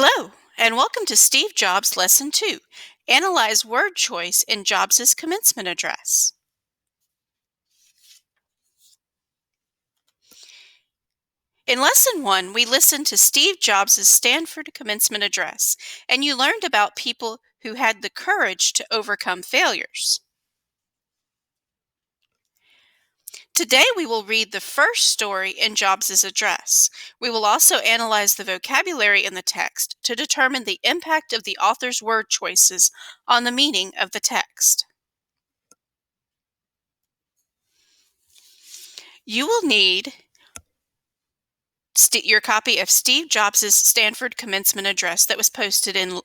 Hello, and welcome to Steve Jobs Lesson 2. Analyze word choice in Jobs' commencement address. In Lesson 1, we listened to Steve Jobs' Stanford commencement address, and you learned about people who had the courage to overcome failures. Today, we will read the first story in Jobs' address. We will also analyze the vocabulary in the text to determine the impact of the author's word choices on the meaning of the text. You will need your copy of Steve Jobs' Stanford commencement address that was posted in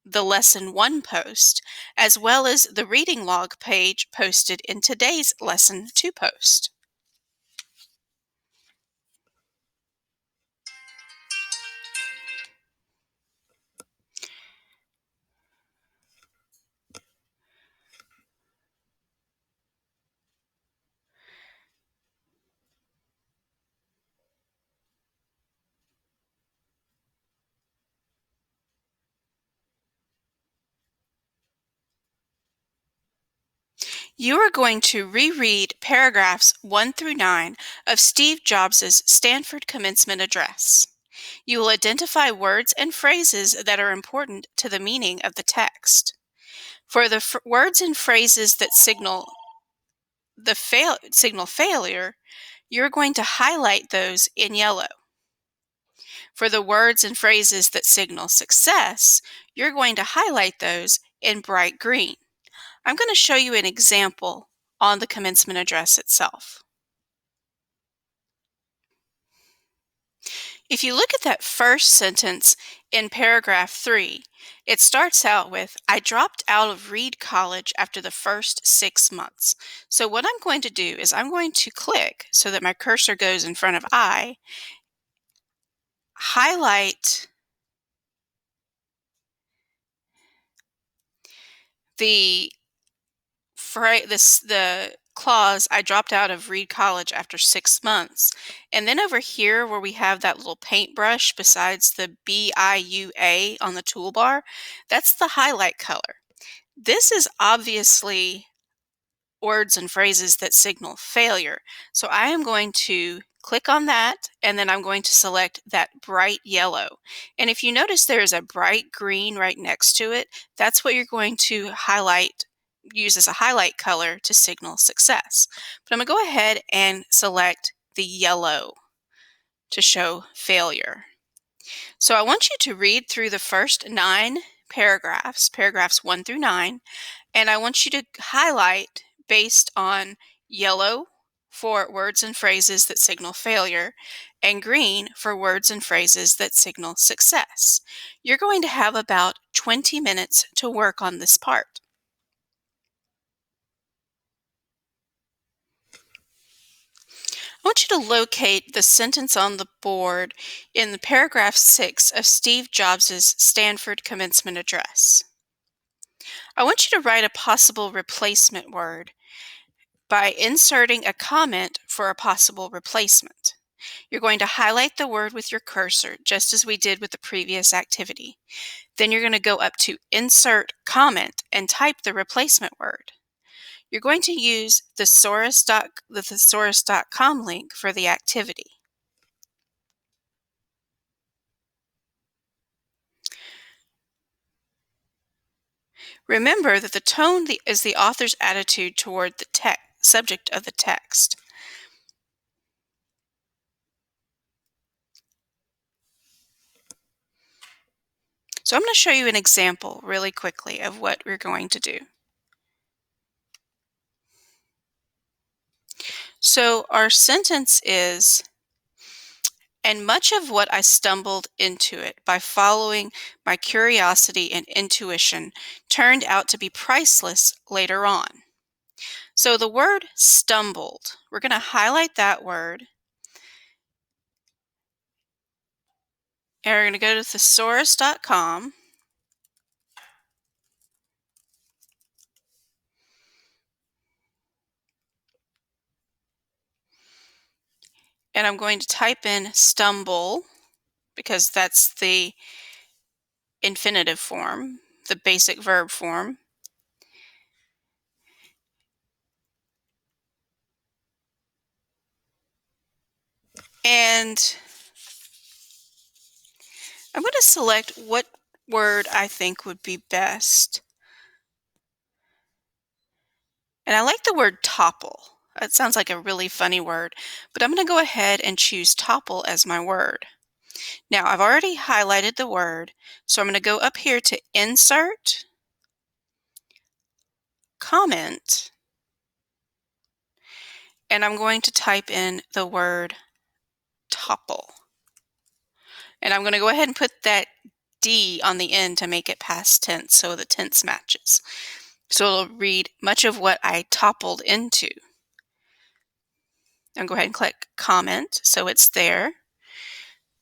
the Lesson 1 post, as well as the reading log page posted in today's Lesson 2 post. You are going to reread paragraphs 1 through 9 of Steve Jobs' Stanford commencement address. You will identify words and phrases that are important to the meaning of the text. For the words and phrases that signal failure, you're going to highlight those in yellow. For the words and phrases that signal success, you're going to highlight those in bright green. I'm going to show you an example on the commencement address itself. If you look at that first sentence in paragraph 3, it starts out with, "I dropped out of Reed College after the first 6 months." So what I'm going to do is I'm going to click so that my cursor goes in front of I, highlight the clause, "I dropped out of Reed College after 6 months." And then over here where we have that little paintbrush besides the BIUA on the toolbar, that's the highlight color. This is obviously words and phrases that signal failure. So I am going to click on that, and then I'm going to select that bright yellow. And if you notice there is a bright green right next to it, that's what you're going to use as a highlight color to signal success. But I'm going to go ahead and select the yellow to show failure. So I want you to read through the first 9 paragraphs 1 through 9, and I want you to highlight based on yellow for words and phrases that signal failure and green for words and phrases that signal success. You're going to have about 20 minutes to work on this part. I want you to locate the sentence on the board in the paragraph 6 of Steve Jobs' Stanford commencement address. I want you to write a possible replacement word by inserting a comment for a possible replacement. You're going to highlight the word with your cursor, just as we did with the previous activity. Then you're going to go up to Insert Comment and type the replacement word. You're going to use the thesaurus.com link for the activity. Remember that the tone is the author's attitude toward the subject of the text. So I'm going to show you an example really quickly of what we're going to do. So our sentence is, "And much of what I stumbled into it by following my curiosity and intuition turned out to be priceless later on." So the word stumbled, we're going to highlight that word. And we're going to go to thesaurus.com. And I'm going to type in stumble because that's the infinitive form, the basic verb form. And I'm going to select what word I think would be best. And I like the word topple. That sounds like a really funny word, but I'm going to go ahead and choose topple as my word. Now, I've already highlighted the word, so I'm going to go up here to Insert, Comment, and I'm going to type in the word topple. And I'm going to go ahead and put that D on the end to make it past tense so the tense matches. So it'll read much of what I toppled into. And go ahead and click Comment so it's there.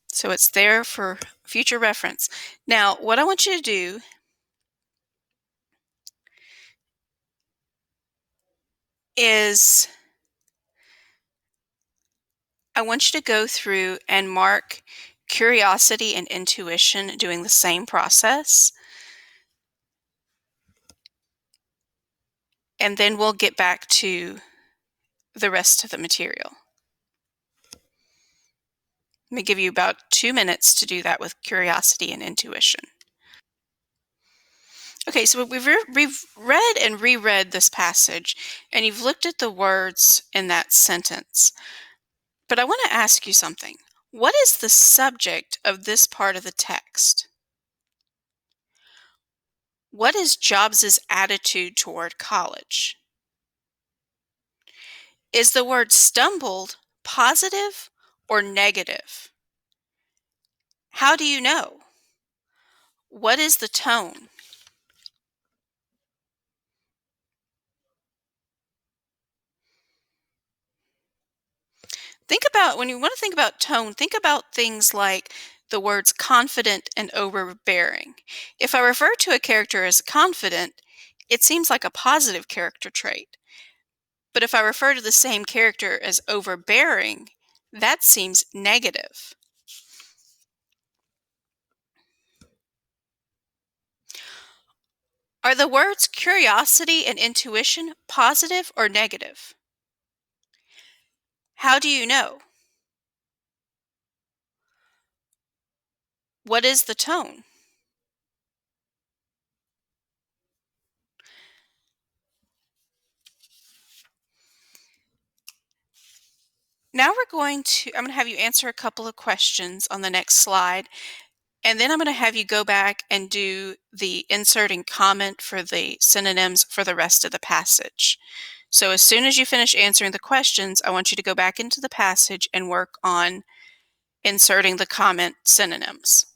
So it's there for future reference. Now, what I want you to do is I want you to go through and mark curiosity and intuition doing the same process. And then we'll get back to the rest of the material. Let me give you about 2 minutes to do that with curiosity and intuition. Okay, so we've read and reread this passage, and you've looked at the words in that sentence. But I want to ask you something. What is the subject of this part of the text? What is Jobs's attitude toward college? Is the word stumbled positive or negative? How do you know? What is the tone? Think about, when you want to think about tone, think about things like the words confident and overbearing. If I refer to a character as confident, it seems like a positive character trait. But if I refer to the same character as overbearing, that seems negative. Are the words curiosity and intuition positive or negative? How do you know? What is the tone? Now I'm going to have you answer a couple of questions on the next slide, and then I'm going to have you go back and do the insert and comment for the synonyms for the rest of the passage. So as soon as you finish answering the questions, I want you to go back into the passage and work on inserting the comment synonyms.